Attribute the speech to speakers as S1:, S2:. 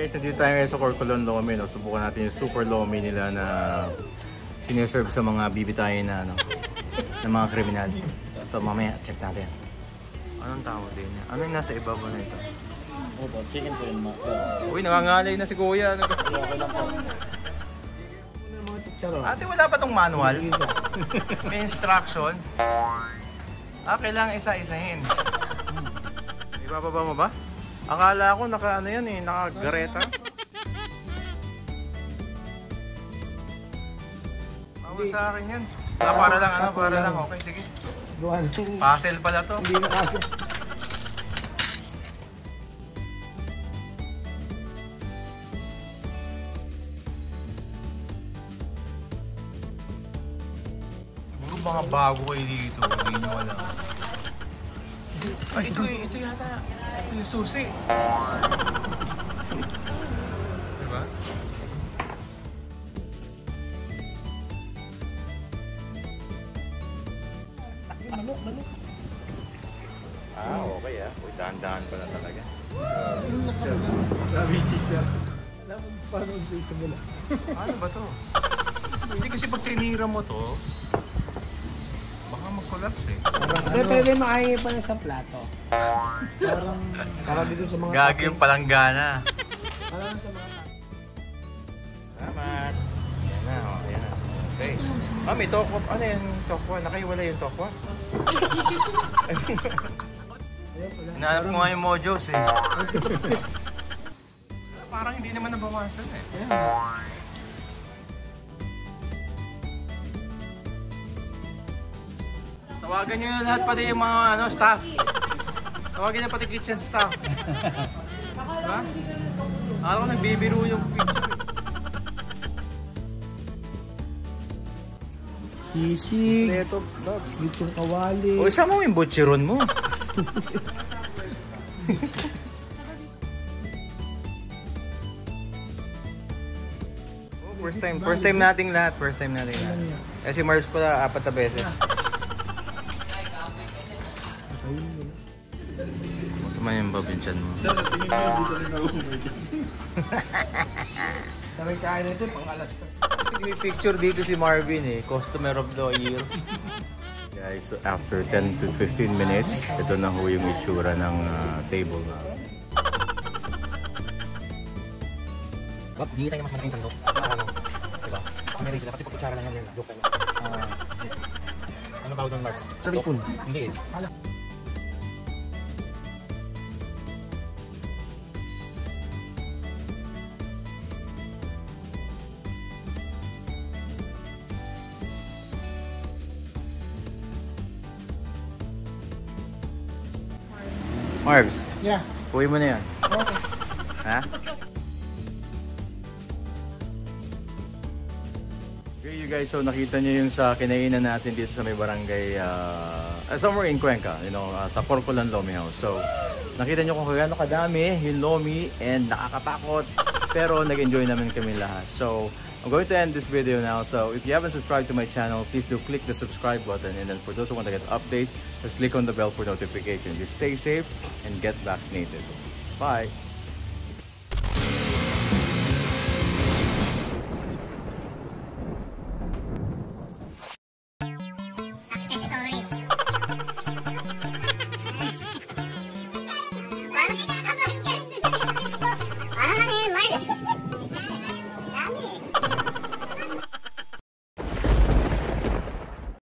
S1: Guys, nandito tayo ngayon sa Corcolon Lomi, no? Subukan natin yung super lomi nila na siniserve sa mga bibitayin na ng mga kriminal. So mamaya, check natin. Anong tawag din niya? Ano yung nasa ibabaw na ito?
S2: Opo, chicken po yun, sir.
S1: Uy, nangangalay na si Kuya.
S2: Okay lang po.
S1: Ate, wala pa tong manual? May instruction? Kailangan isa-isahin. Ibababa mo ba? Akala ko naka yan eh, naka-gareta. Bawal sa akin yan. Para lang, okay, sige. Puzzle pala to.
S2: Hindi na kasi.
S1: Siguro mga bago kayo dito, hindi nyo alam. Ito yata. Ito yung susi. Diba?
S2: Manok.
S1: Okay Uy, dahan-dahan pala talaga.
S2: Grabe chicken. Alam mo paano dito mula.
S1: Ano ba to? Hindi kasi pag tinira mo to, baka mag-collapse eh.
S2: Hindi, pwede makahingi pa na sa plato. Parang dito sa mga
S1: Gagi yung palanggana.
S2: Parang sa mga
S1: Salamat. Yan na. Okay. May tokwa. Ano yung tokwa? Nakaiwala yung tokwa? Hinahanap ko nga yung mojos eh. Parang hindi naman nabawasan eh. Tawagan nyo na lahat pati yung mga staff. Tawagan na pati kitchen staff. Diba? Alam ko nagbibiro yung picture.
S2: sisig, lechong kawali.
S1: O, isa mo yung butcheron mo. First time nating lahat. Si Mars pala 4 na beses. Masama yung babinsan mo.
S2: Sabi kain natin pang alas 3.
S1: May picture dito si Marvin eh, customer of the year. Guys, so after 10 to 15 minutes, ito na ho yung itsura ng table na.
S2: Hindi tayo mas malaking sandok. Diba? May rin sila kasi pag kutsara lang yan. Joke tayo. Ano tawag doon, Marks? Service spoon? Hindi eh.
S1: Marvs,
S2: Yeah.
S1: uwi mo na yan.
S2: Okay.
S1: Ha? Okay you guys, so nakita nyo yung sa kinainan natin dito sa may barangay, somewhere in Cuenca, sa Corcolon Lomi House. So, nakita nyo kung gaano kadami yung lomi and nakakatakot, pero nag-enjoy namin kami lahat. So, I'm going to end this video now. So, if you haven't subscribed to my channel, please do click the subscribe button. And then for those who want to get updates, just click on the bell for notifications. You stay safe and get vaccinated. Bye!